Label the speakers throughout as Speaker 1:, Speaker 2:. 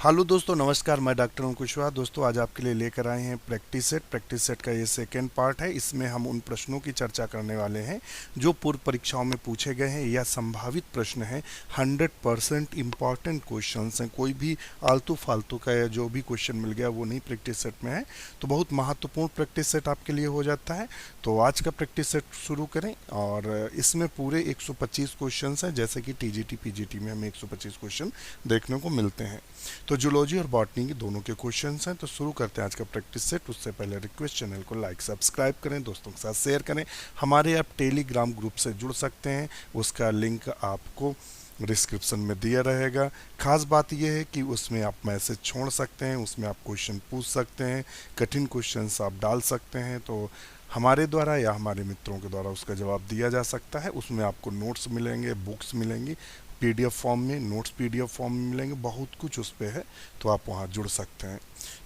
Speaker 1: Hello दोस्तों, नमस्कार। मैं डॉक्टर अंकुश कुशवाहा। दोस्तों, आज आपके लिए लेकर आए हैं प्रैक्टिस सेट का ये सेकेंड पार्ट है। इसमें हम उन प्रश्नों की चर्चा करने वाले हैं जो पूर्व परीक्षाओं में पूछे गए हैं या संभावित प्रश्न हैं। 100% इम्पॉर्टेंट क्वेश्चन हैं। कोई भी आलतू फालतू का या जो भी क्वेश्चन मिल गया वो नहीं प्रैक्टिस सेट में है, तो बहुत महत्वपूर्ण प्रैक्टिस सेट आपके लिए हो जाता है। तो आज का प्रैक्टिस सेट शुरू करें। और इसमें पूरे 125 क्वेश्चन हैं, जैसे कि टीजीटी पीजीटी में हमें 125 क्वेश्चन देखने को मिलते हैं। तो जूलॉजी और बॉटनी के दोनों के क्वेश्चंस हैं। तो शुरू करते हैं आज का प्रैक्टिस सेट। उससे पहले रिक्वेस्ट, चैनल को लाइक सब्सक्राइब करें, दोस्तों के साथ शेयर करें। हमारे आप टेलीग्राम ग्रुप से जुड़ सकते हैं, उसका लिंक आपको डिस्क्रिप्शन में दिया रहेगा। खास बात यह है कि उसमें आप मैसेज छोड़ सकते हैं, उसमें आप क्वेश्चन पूछ सकते हैं, कठिन क्वेश्चंस आप डाल सकते हैं। तो हमारे द्वारा या हमारे मित्रों के द्वारा उसका जवाब दिया जा सकता है। उसमें आपको नोट्स मिलेंगे, बुक्स मिलेंगी, पीडीएफ फॉर्म में नोट्स पीडीएफ फॉर्म में मिलेंगे, बहुत कुछ उस पर है। तो आप वहाँ जुड़ सकते हैं।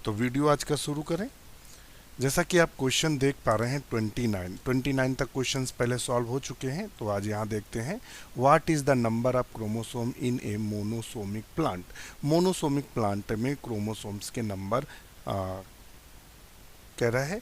Speaker 1: तो वीडियो आज का शुरू करें। जैसा कि आप क्वेश्चन देख पा रहे हैं, 29 तक क्वेश्चंस पहले सॉल्व हो चुके हैं। तो आज यहाँ देखते हैं, what is the number of chromosome in A monosomic plant. Monosomic plant में क्रोमोसोम्स के नंबर कह रहा है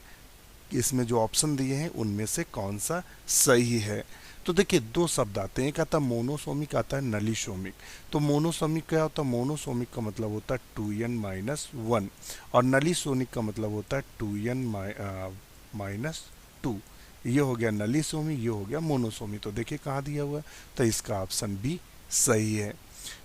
Speaker 1: कि इसमें जो ऑप्शन दिए हैं उनमें से कौन सा सही है। तो देखिए, दो शब्द आते हैं, एक आता है मोनोसोमिक, आता है नलीसोमिक। तो मोनोसोमिक क्या होता है? मोनोसोमिक का मतलब होता है 2n-1, और नलीसोमिक का मतलब होता है 2n-2। ये हो गया नलीसोमी, ये हो गया मोनोसोमी। तो देखिए कहाँ दिया हुआ है, तो इसका ऑप्शन बी सही है।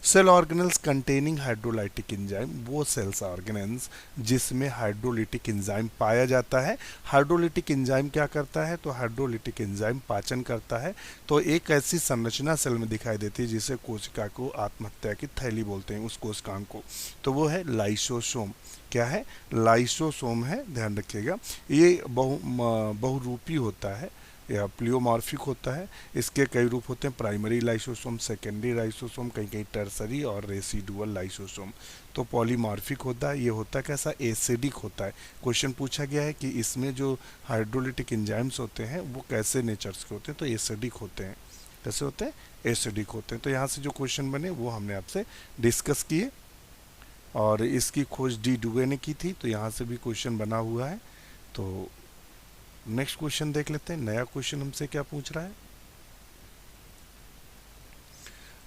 Speaker 1: Cell organelles containing hydrolytic enzyme, वो सेल्स ऑर्गेनल्स जिसमें हाइड्रोलिटिक एंजाइम पाया जाता है। हाइड्रोलिटिक एंजाइम क्या करता है? तो हाइड्रोलिटिक एंजाइम पाचन करता है। तो एक ऐसी संरचना सेल में दिखाई देती है जिसे कोशिका को आत्महत्या की थैली बोलते हैं, उस कोशिकांग को। तो वो है लाइसोसोम। क्या है? लाइसोसोम है, ध्यान रखिएगा। ये बहुरूपी होता है या प्लियोमॉर्फिक होता है। इसके कई रूप होते हैं, प्राइमरी लाइसोसोम, सेकेंडरी लाइसोसोम, कहीं कहीं टर्सरी और रेसिडुअल लाइसोसोम। तो पॉलीमॉर्फिक होता है। ये होता है कैसा? एसिडिक होता है। क्वेश्चन पूछा गया है कि इसमें जो हाइड्रोलिटिक एंजाइम्स होते हैं वो कैसे नेचर्स के होते हैं? तो एसिडिक होते हैं। कैसे होते हैं? एसिडिक होते हैं। तो यहाँ से जो क्वेश्चन बने वो हमने आपसे डिस्कस किए, और इसकी खोज डी डुवे ने की थी। तो यहाँ से भी क्वेश्चन बना हुआ है। तो नेक्स्ट क्वेश्चन देख लेते हैं, नया क्वेश्चन हमसे क्या पूछ रहा है।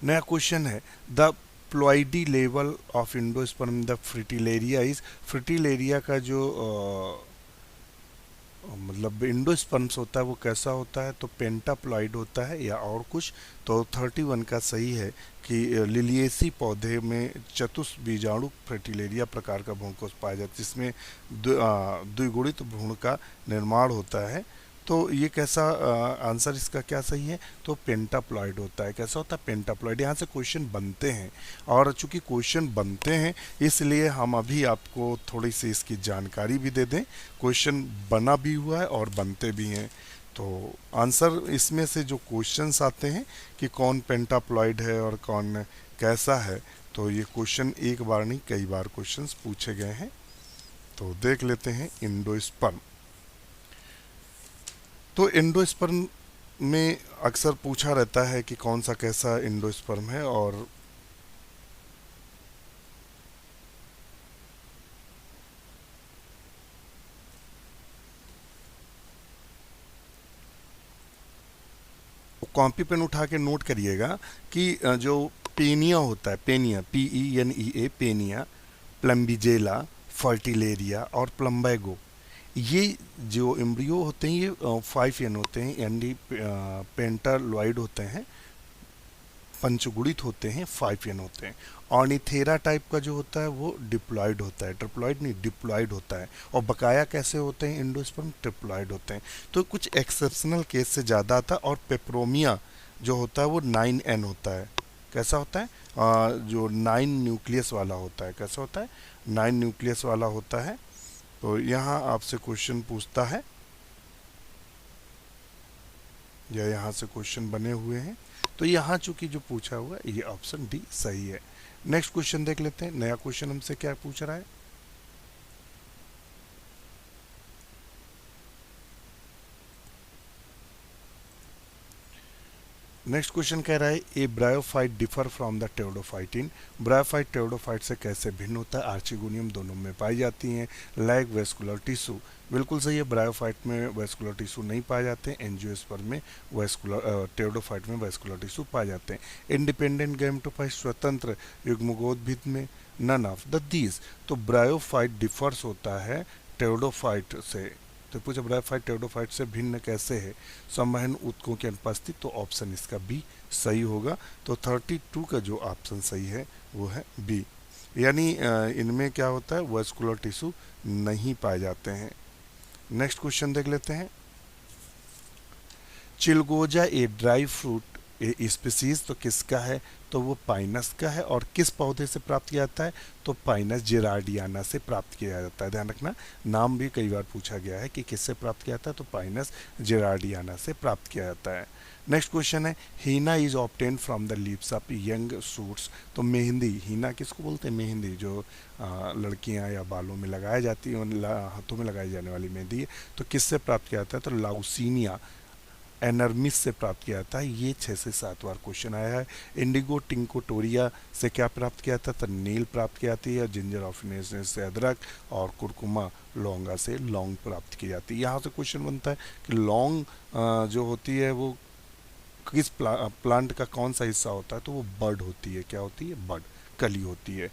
Speaker 1: नया क्वेश्चन है, the ploidy level of endosperm the fritillaria is. Fritillaria का जो मतलब इंडोस्पर्म्स होता है वो कैसा होता है? तो पेंटाप्लॉइड होता है या और कुछ? तो 31 का सही है कि लिलिएसी पौधे में चतुष्बीजाणु फ्रिटिलेरिया प्रकार का भ्रूणकोष पाया जाता है, जिसमें द्विगुणित भ्रूण का निर्माण होता है। तो ये कैसा आंसर इसका क्या सही है? तो पेंटाप्लॉइड होता है। कैसा होता है? पेंटाप्लॉइड। यहाँ से क्वेश्चन बनते हैं, और चूंकि क्वेश्चन बनते हैं इसलिए हम अभी आपको थोड़ी सी इसकी जानकारी भी दे दें। क्वेश्चन बना भी हुआ है और बनते भी हैं। तो आंसर इसमें से जो क्वेश्चंस आते हैं कि कौन पेंटाप्लॉइड है और कौन कैसा है, तो ये क्वेश्चन एक बार नहीं कई बार क्वेश्चंस पूछे गए हैं। तो देख लेते हैं एंडोस्पर्म। तो एंडोस्पर्म में अक्सर पूछा रहता है कि कौन सा कैसा एंडोस्पर्म है, और कॉपी पेन उठा के नोट करिएगा कि जो पेनिया होता है, पेनिया, PENEA, पेनिया, प्लम्बिजेला, फर्टिलेरिया और प्लम्बैगो, ये जो एम्ब्रियो होते हैं ये 5N होते हैं, यानी पेंटालॉइड होते हैं, पंचगुणित होते हैं, 5N होते हैं। ऑर्निथेरा टाइप का जो होता है वो डिप्लॉइड होता है, ट्रिप्लॉइड नहीं, डिप्लॉइड होता है। और बकाया कैसे होते हैं एंडोस्पर्म? ट्रिप्लॉइड होते हैं। तो कुछ एक्सेप्शनल केस से ज़्यादा था। और पेप्रोमिया जो होता है वो 9N होता है। कैसा होता है? जो 9 न्यूक्लियस वाला होता है। कैसा होता है? 9 न्यूक्लियस वाला होता है। तो यहाँ आपसे क्वेश्चन पूछता है, या यहाँ से क्वेश्चन बने हुए हैं। तो यहाँ चूंकि जो पूछा हुआ है ये ऑप्शन डी सही है। नेक्स्ट क्वेश्चन देख लेते हैं, नया क्वेश्चन हमसे क्या पूछ रहा है। नेक्स्ट क्वेश्चन कह रहा है a bryophyte differ from the pteridophyte in. Bryophyte pteridophyte से कैसे भिन्न होता है? आर्चिगोनियम दोनों में पाई जाती हैं। लैग वेस्कुलर टिश्यू, बिल्कुल सही है, ब्रायोफाइट में वेस्कुलर टिश्यू नहीं पाए जाते हैं। एंजियोस्पर्म में वेस्कुलर, टेओडोफाइट में वेस्कुलर टिश्यू पाए जाते हैं। इंडिपेंडेंट गैमेटोफाइट, स्वतंत्र युग्मकोद्भिद में नन ऑफ द दीज। तो ब्रायोफाइट डिफर्स होता है टेओडोफाइट से। तो पूछा ब्रायोफाइट टेओडोफाइट से भिन्न कैसे है? संवहन ऊतकों की अनुपस्थित, तो ऑप्शन इसका बी सही होगा। तो 32 का जो ऑप्शन सही है वो है बी, यानी इनमें क्या होता है, वेस्कुलर टिश्यू नहीं पाए जाते हैं। नेक्स्ट क्वेश्चन देख लेते हैं। चिलगोजा a dry fruit a species तो किसका है? तो वो पाइनस का है। और किस पौधे से प्राप्त किया जाता है? तो पाइनस जेरार्डियाना से प्राप्त किया जाता है। ध्यान रखना, नाम भी कई बार पूछा गया है कि किससे प्राप्त किया जाता है, तो पाइनस जेरार्डियाना से प्राप्त किया जाता है। नेक्स्ट क्वेश्चन है henna is obtain from the leaves of young shoots. तो मेहंदी, हीना किसको बोलते हैं? मेहंदी जो लड़कियां या बालों में लगाई जाती है, हाथों में लगाई जाने वाली मेहंदी है, तो किससे प्राप्त किया जाता है? तो लाउसीनिया एनर्मिस से प्राप्त किया जाता है। ये 6 से 7 बार क्वेश्चन आया है। इंडिगो टिंकोटोरिया से क्या प्राप्त किया जाता है? तो नील प्राप्त की जाती है। जिंजर ऑफिनेस से अदरक, और कुरकुमा लौंगा से लौंग प्राप्त की जाती है। यहाँ से क्वेश्चन बनता है कि लौंग जो होती है वो किस प्लांट का कौन सा हिस्सा होता है? तो वो बड होती है। क्या होती है? बड, कली होती है,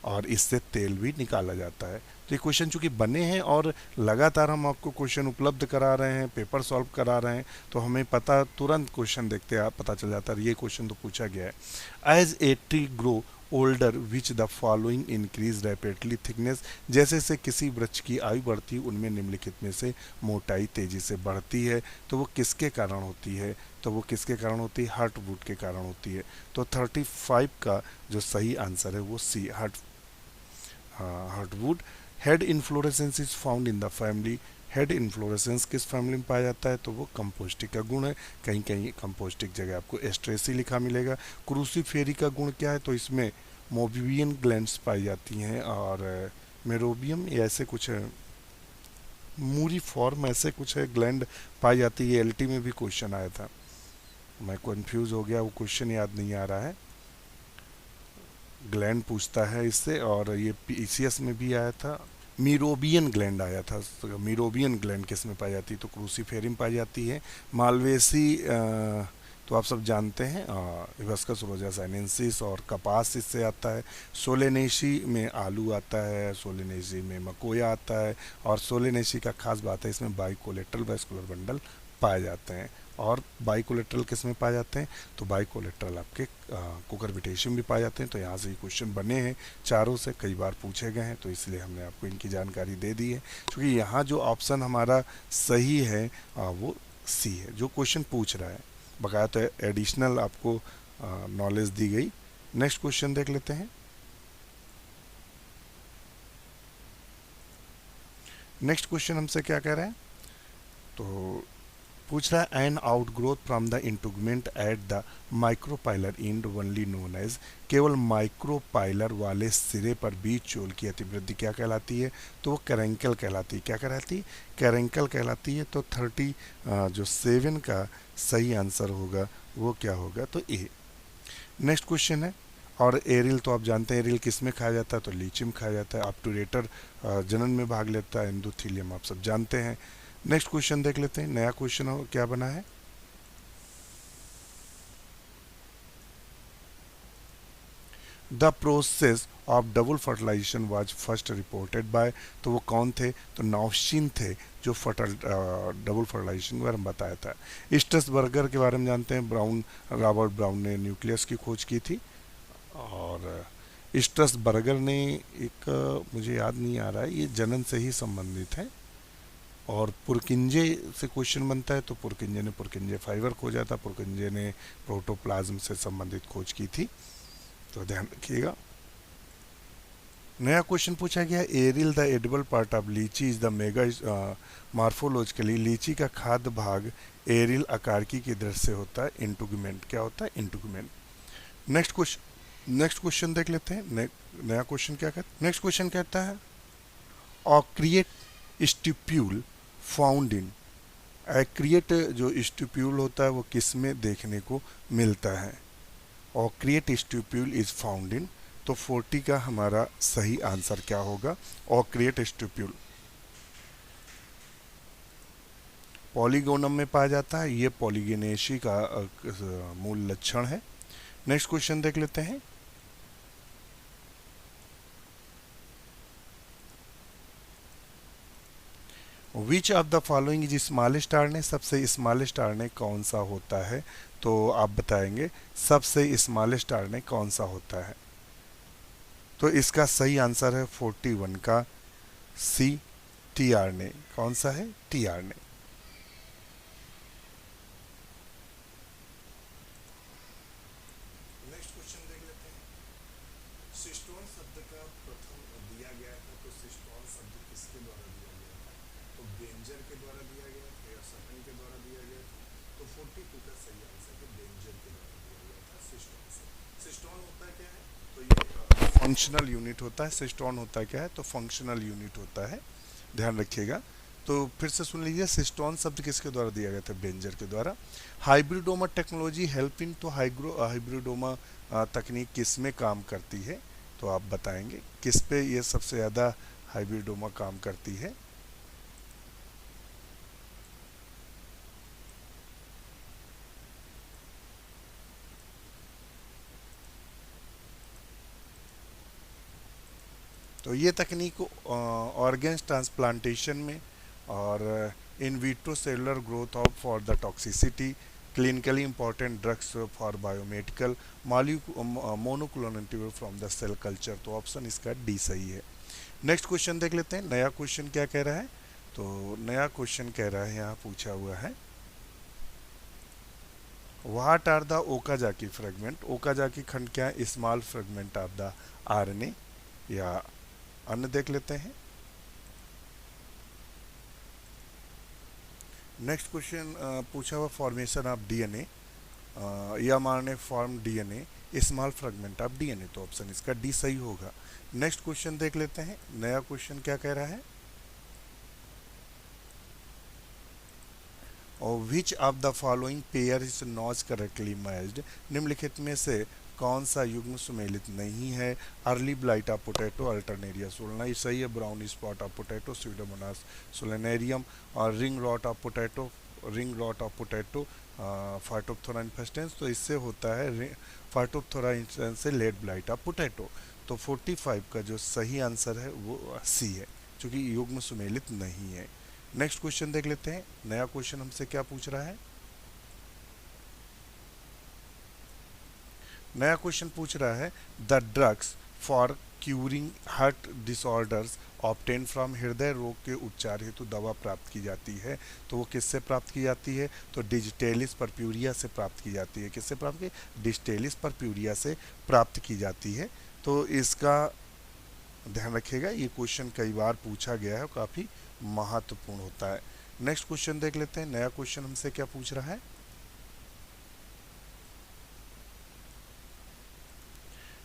Speaker 1: और इससे तेल भी निकाला जाता है। तो ये क्वेश्चन चूंकि बने हैं और लगातार हम आपको क्वेश्चन उपलब्ध करा रहे हैं, पेपर सॉल्व करा रहे हैं, तो हमें पता, तुरंत क्वेश्चन देखते हैं पता चल जाता है। ये क्वेश्चन तो पूछा गया है। As a tree grow older which the following increase rapidly thickness. जैसे जैसे किसी वृक्ष की आयु बढ़ती है उनमें निम्नलिखित में से मोटाई तेजी से बढ़ती है। तो वो किसके कारण होती है? तो वो किसके कारण होती है? हार्टवुड के कारण होती है। तो 35 का जो सही आंसर है वो C, heartwood. Head inflorescence is found in the family. Head inflorescence किस फैमिली में पाया जाता है? तो वो कंपोस्टिक का गुण है। कहीं कहीं कंपोस्टिक जगह आपको एस्ट्रेसी लिखा मिलेगा। क्रूसीफेरी का गुण क्या है? तो इसमें मोबियन ग्लैंड्स पाई जाती हैं, और मेरोबियम या ऐसे कुछ मूरी फॉर्म ऐसे कुछ है ग्लैंड पाई जाती है। एलटी में भी क्वेश्चन आया था, मैं कंफ्यूज हो गया, वो क्वेश्चन याद नहीं आ रहा है। ग्लैंड पूछता है इससे, और ये पीसीएस में भी आया था, मीरोबियन ग्लैंड आया था। तो मीरोबियन ग्लैंड किस में पाई जाती है? तो क्रूसीफेरी में पाई जाती है। मालवेसी तो आप सब जानते हैं, हिबिस्कस रोजा साइनेंसिस, और कपास इससे आता है। सोलेनेसी में आलू आता है, सोलेनेसी में मकोया आता है, और सोलेनेसी का खास बात है इसमें बाइकोलेट्रल वेस्कुलर बंडल पाए जाते हैं। और बाइकोलेट्रल किस में पाए जाते हैं? तो बाइकोलेट्रल आपके कुकुरबिटेशियम भी पाए जाते हैं। तो यहाँ से ये क्वेश्चन बने हैं, चारों से कई बार पूछे गए हैं, तो इसलिए हमने आपको इनकी जानकारी दे दी है। क्योंकि यहाँ जो ऑप्शन हमारा सही है वो सी है, जो क्वेश्चन पूछ रहा है। बकाया तो एडिशनल आपको नॉलेज दी गई। नेक्स्ट क्वेश्चन देख लेते हैं। नेक्स्ट क्वेश्चन हमसे क्या कह रहे हैं? तो पूछ रहा है an outgrowth from the integument at the micropylar end only known as. केवल माइक्रोपाइलर वाले सिरे पर बीज चोल की अतिवृद्धि क्या कहलाती है? तो वो कैरेंकल कहलाती है। क्या कहलाती है? कैरेंकल कहलाती है। तो 37 का सही आंसर होगा वो क्या होगा? तो ए। नेक्स्ट क्वेश्चन है, और एरिल तो आप जानते हैं, एरिल किस में खाया जाता है? तो लीची में खाया जाता है। ऑब्टूरेटर जनन में भाग लेता है। एंडोथीलियम आप सब जानते हैं। नेक्स्ट क्वेश्चन देख लेते हैं, नया क्वेश्चन क्या बना है। The process of double fertilization was first reported by. तो वो कौन थे? तो नौशीन थे, जो डबल फर्टिलाइजेशन के बारे में बताया था। स्ट्रसबर्गर के बारे में जानते हैं, रॉबर्ट ब्राउन ने न्यूक्लियस की खोज की थी। और स्ट्रसबर्गर ने एक मुझे याद नहीं आ रहा है, ये जनन से ही संबंधित है। और पुरकिंजे से क्वेश्चन बनता है, तो पुरकिंजे ने पुरकिंजे फाइबर खोजा था। पुरकिंजे ने प्रोटोप्लाज्म से संबंधित खोज की थी, तो ध्यान रखिएगा। नया क्वेश्चन पूछा गया, aryl the edible part of लीची इज द मेगा मार्फोलॉजिकली। लीची का खाद्य भाग एरिल आकारकी की दृष्टि से होता है इंटुगमेंट। क्या होता है? इंटुगमेंट। नेक्स्ट क्वेश्चन देख लेते हैं। नया क्वेश्चन क्या कहता है? नेक्स्ट क्वेश्चन कहता है ऑक्रिएट स्टिप्यूल फाउंड इन एक्रिएट जो स्टिप्यूल होता है वो किस में देखने को मिलता है? और क्रिएट स्टिप्यूल इज फाउंड इन, तो 40 का हमारा सही आंसर क्या होगा? और क्रिएट स्टिप्यूल पॉलीगोनम में पाया जाता है, ये पॉलीगेनेसी का मूल लक्षण है। नेक्स्ट क्वेश्चन देख लेते हैं। विच of the following is smallest RNA, सबसे स्मॉलेस्ट आरएनए कौन सा होता है? तो आप बताएंगे सबसे स्मॉलेस्ट आरएनए कौन सा होता है? तो इसका सही आंसर है 41 का सी, टी आरएनए। कौन सा है? T RNA. नेक्स्ट क्वेश्चन देख लेते हैं। सिस्टोन शब्द का प्रथम दिया गया था, तो सिस्टोन शब्द किसके द्वारा दिया गया था? तो बेंजर के द्वारा दिया गया था या सटन के द्वारा दिया गया था? तो 42 का सही आंसर है बेंजर के द्वारा दिया गया था सिस्टोन शब्द। सिस्टोन होता क्या है? तो ये फंक्शनल यूनिट होता है। सिस्टोन होता क्या है? तो फंक्शनल यूनिट होता है, ध्यान रखिएगा। तो फिर से सुन लीजिए, सिस्टोन शब्द किसके द्वारा दिया गया था? बेंजर के द्वारा। हाइब्रिडोमा टेक्नोलॉजी हेल्प इन, तो हाइब्रिडोमा तकनीक किस में काम करती है? तो आप बताएंगे किस पे ये सबसे ज़्यादा हाइब्रिडोमा काम करती है? तो ये तकनीक ऑर्गेन्स ट्रांसप्लांटेशन में और in vitro cellular growth of for the toxicity, clinically important drugs for biomedical, monoclonal from the cell culture. तो ऑप्शन इसका डी सही है। नेक्स्ट क्वेश्चन देख लेते हैं। नया क्वेश्चन क्या कह रहा है? तो नया क्वेश्चन कह रहा है, यहाँ पूछा हुआ है what are the Okazaki fragment. Okazaki खंड क्या है? Small fragment of the RNA, या अन्य देख लेते हैं। नेक्स्ट क्वेश्चन पूछा हुआ फॉर्मेशन ऑफ डीएनए, या मारने form DNA small fragment of DNA. तो ऑप्शन इसका डी सही होगा। नेक्स्ट क्वेश्चन देख लेते हैं। नया क्वेश्चन क्या कह रहा है? और which of the following pair is not correctly matched, निम्नलिखित में से कौन सा युग्म सुमेलित नहीं है? Early blight of potato, alternaria solani, ये सही है। Brown spot of potato, pseudomonas solanacearum, और ring rot of potato, phytophthora infestans. तो इससे होता है फाइटोप्थोरा इन्फेस्टेंस से लेड ब्लाइट ऑफ पोटैटो। तो 45 का जो सही आंसर है वो सी है, क्योंकि युग्म सुमेलित नहीं है। नेक्स्ट क्वेश्चन देख लेते हैं। नया क्वेश्चन हमसे क्या पूछ रहा है? नया क्वेश्चन पूछ रहा है the drugs for curing heart disorders obtain from, हृदय रोग के उपचार हेतु दवा प्राप्त की जाती है, तो वो किससे प्राप्त की जाती है? तो डिजिटेलिस परप्यूरिया से प्राप्त की जाती है। किससे प्राप्त की? डिजिटेलिस परप्यूरिया से प्राप्त की जाती है। तो इसका ध्यान रखिएगा, ये क्वेश्चन कई बार पूछा गया है, काफ़ी महत्वपूर्ण होता है। नेक्स्ट क्वेश्चन देख लेते हैं। नया क्वेश्चन हमसे क्या पूछ रहा है?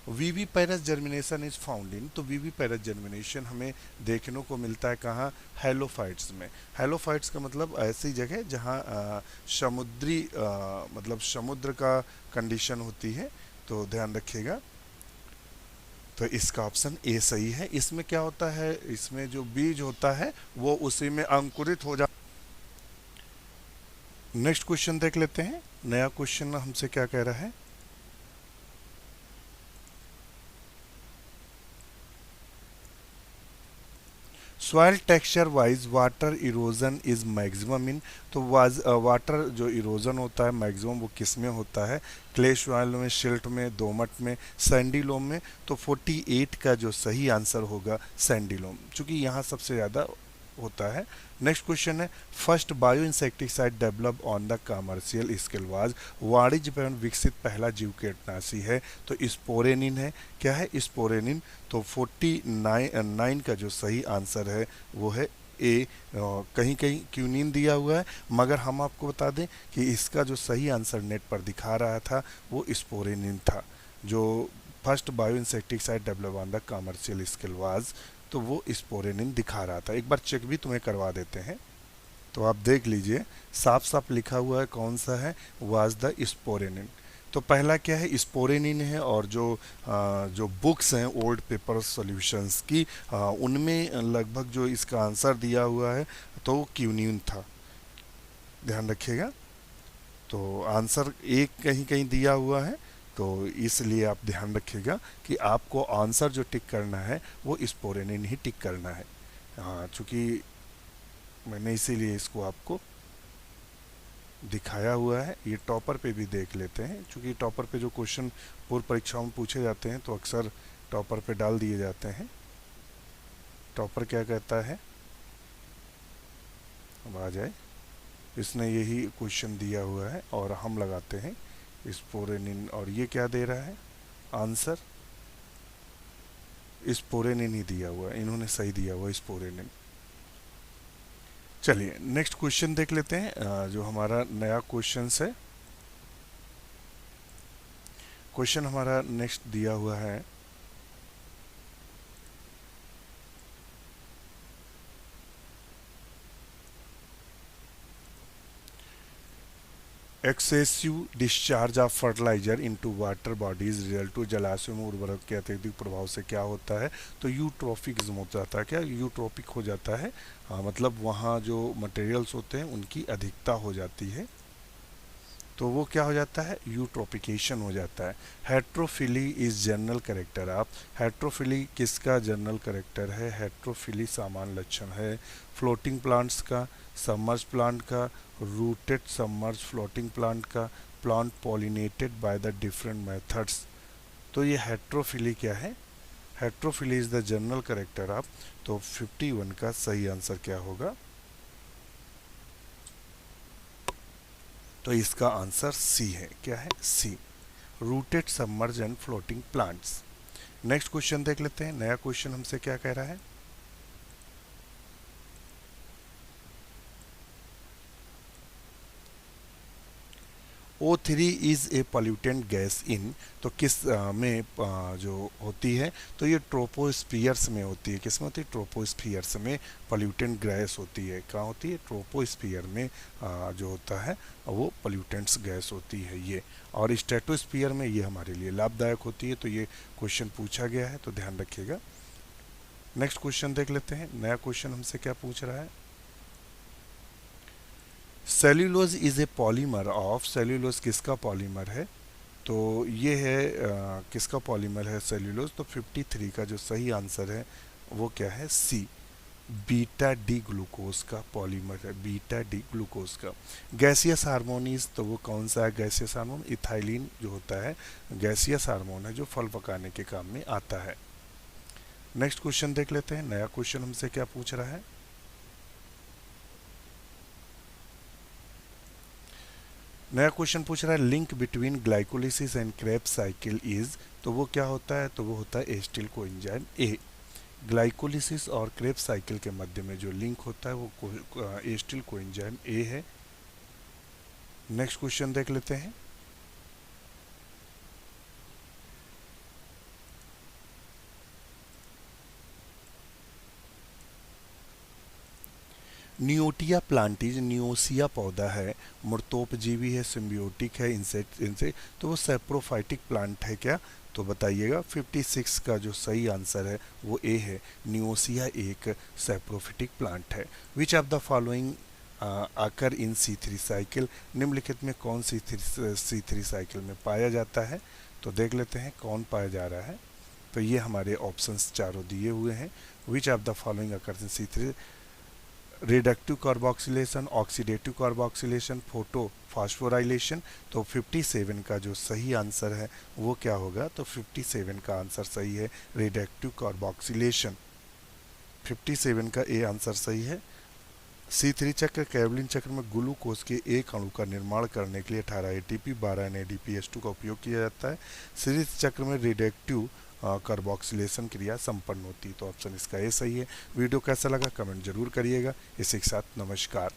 Speaker 1: वीवी पैरस जर्मिनेशन इज फाउंड इन, तो वीवी पैरस जर्मिनेशन हमें देखने को मिलता है कहाँ? हेलोफाइट्स में। हेलोफाइट्स का मतलब ऐसी जगह जहाँ समुद्री मतलब समुद्र का कंडीशन होती है। तो ध्यान रखिएगा, तो इसका ऑप्शन ए सही है। इसमें क्या होता है? इसमें जो बीज होता है वो उसी में अंकुरित हो जा। नेक्स्ट क्वेश्चन देख लेते हैं। नया क्वेश्चन हमसे क्या कह रहा है? Soil texture wise water erosion is maximum in, तो वाटर जो इरोजन होता है मैक्सिमम वो किस में होता है? क्ले सॉइल में, सिल्ट में, दोमट में, सैंडीलोम में। तो 48 का जो सही आंसर होगा सैंडीलोम, क्योंकि यहाँ सबसे ज़्यादा होता है। नेक्स्ट क्वेश्चन है first bio insecticide develop on the commercial scale was, वाणिज्यपूर्ण विकसित पहला जीव कीटनाशी है, तो स्पोरेनिन है। क्या है? स्पोरेनिन। तो 49 का जो सही आंसर है वो है ए। कहीं कहीं क्यूनिन दिया हुआ है, मगर हम आपको बता दें कि इसका जो सही आंसर नेट पर दिखा रहा था वो स्पोरेनिन था। जो first bio insecticide develop on the commercial scale was, तो वो स्पोरेनिन दिखा रहा था। एक बार चेक भी तुम्हें करवा देते हैं। तो आप देख लीजिए साफ साफ लिखा हुआ है कौन सा है, वाज द स्पोरेनिन। तो पहला क्या है, स्पोरेनिन है। और जो बुक्स हैं ओल्ड पेपर सॉल्यूशंस की, उनमें लगभग जो इसका आंसर दिया हुआ है तो वो क्यूनिन था, ध्यान रखिएगा। तो आंसर एक कहीं कहीं दिया हुआ है, तो इसलिए आप ध्यान रखिएगा कि आपको आंसर जो टिक करना है वो स्पोरेनिन ही टिक करना है। हाँ, चूँकि मैंने इसीलिए इसको आपको दिखाया हुआ है। ये टॉपर पे भी देख लेते हैं, क्योंकि टॉपर पे जो क्वेश्चन पूर्व परीक्षाओं में पूछे जाते हैं तो अक्सर टॉपर पे डाल दिए जाते हैं। टॉपर क्या कहता है, अब आ जाए, इसने यही क्वेश्चन दिया हुआ है और हम लगाते हैं स्पोरेनिन। और ये क्या दे रहा है आंसर, स्पोरेनिन ही दिया हुआ है, इन्होंने सही दिया हुआ स्पोरेनिन। चलिए नेक्स्ट क्वेश्चन देख लेते हैं, जो हमारा नया क्वेश्चन है। क्वेश्चन हमारा नेक्स्ट दिया हुआ है, excessive discharge of fertilizer into water bodies result to, जलाशयों में उर्वरक के अत्यधिक प्रभाव से क्या होता है, तो यूट्रोफिज्म हो जाता है। क्या यूट्रोपिक हो जाता है, मतलब वहाँ जो मटेरियल्स होते हैं उनकी अधिकता हो जाती है, तो वो क्या हो जाता है, यूट्रोपिकेशन हो जाता है। Heterophylly is general character of, heterophylly किसका जनरल करेक्टर है, हेट्रोफिली सामान्य लक्षण है फ्लोटिंग प्लांट्स का, सबमर्ज प्लांट का, रूटेड सबमर्ज फ्लोटिंग प्लांट का, plant pollinated by the different methods. तो ये हेट्रोफिली क्या है, heterophylly is the general character of. तो 51 का सही आंसर क्या होगा, तो इसका आंसर सी है। क्या है, C, rooted submerge and floating plants. Next question देख लेते हैं, नया क्वेश्चन हमसे क्या कह रहा है। O3 is a pollutant gas in, तो किस में जो होती है, तो ये ट्रोपोस्फियर्स में होती है। किस में होती है, ट्रोपोस्फियर्स में पॉल्यूटेंट गैस होती है। कहाँ होती है, ट्रोपोस्फियर में जो होता है वो पॉल्यूटेंट्स गैस होती है ये। और स्ट्रेटोस्फियर में ये हमारे लिए लाभदायक होती है। तो ये क्वेश्चन पूछा गया है, तो ध्यान रखिएगा। नेक्स्ट क्वेश्चन देख लेते हैं, नया क्वेश्चन हमसे क्या पूछ रहा है। Cellulose is a polymer of, cellulose किसका पॉलीमर है, तो ये है किसका पॉलीमर है सेल्यूलोज। तो 53 का जो सही आंसर है वो क्या है, सी, बीटा डी ग्लूकोज का पॉलीमर है, बीटा डी ग्लूकोज का। गैसियस हार्मोनीज, तो वो कौन सा है गैसियस हार्मोन, इथाइलिन जो होता है गैसियस हार्मोन है जो फल पकाने के काम में आता है। नेक्स्ट क्वेश्चन देख लेते हैं, नया क्वेश्चन हमसे क्या पूछ रहा है। नया क्वेश्चन पूछ रहा है, link between glycolysis and Krebs cycle is, तो वो क्या होता है, तो वो होता है एसिटिल कोएंजाइम ए। ग्लाइकोलिसिस और क्रेब्स साइकिल के मध्य में जो लिंक होता है वो एसिटिल कोएंजाइम ए है। नेक्स्ट क्वेश्चन देख लेते हैं, नियोटिया प्लांटीज, नियोसिया पौधा है, मृतोपजीवी है, सिम्बियोटिक है इनसे, तो वो सैप्रोफाइटिक प्लांट है क्या, तो बताइएगा। 56 का जो सही आंसर है वो ए है, नियोसिया एक सैप्रोफिटिक प्लांट है। विच ऑफ द फॉलोइंग आकर इन C3 साइकिल, निम्नलिखित में कौन C3 साइकिल में पाया जाता है, तो देख लेते हैं कौन पाया जा रहा है। तो ये हमारे ऑप्शंस चारों दिए हुए हैं। विच ऑफ द फॉलोइंग आकर इन C3, reductive carboxylation, oxidative carboxylation, photo phosphorylation. तो 57 का जो सही आंसर है वो क्या होगा, तो 57 का आंसर सही है रिडक्टिव कार्बोक्सिलेशन। 57 का ए आंसर सही है। C3 चक्र, कैवलिन चक्र में ग्लूकोज के एक अणु का निर्माण करने के लिए 18 ATP 12 NADPH2 का उपयोग किया जाता है। सीरीज चक्र में रिडक्टिव कार्बोक्सिलेशन क्रिया संपन्न होती है। तो ऑप्शन इसका ए सही है। वीडियो कैसा लगा कमेंट जरूर करिएगा। इसी के साथ नमस्कार।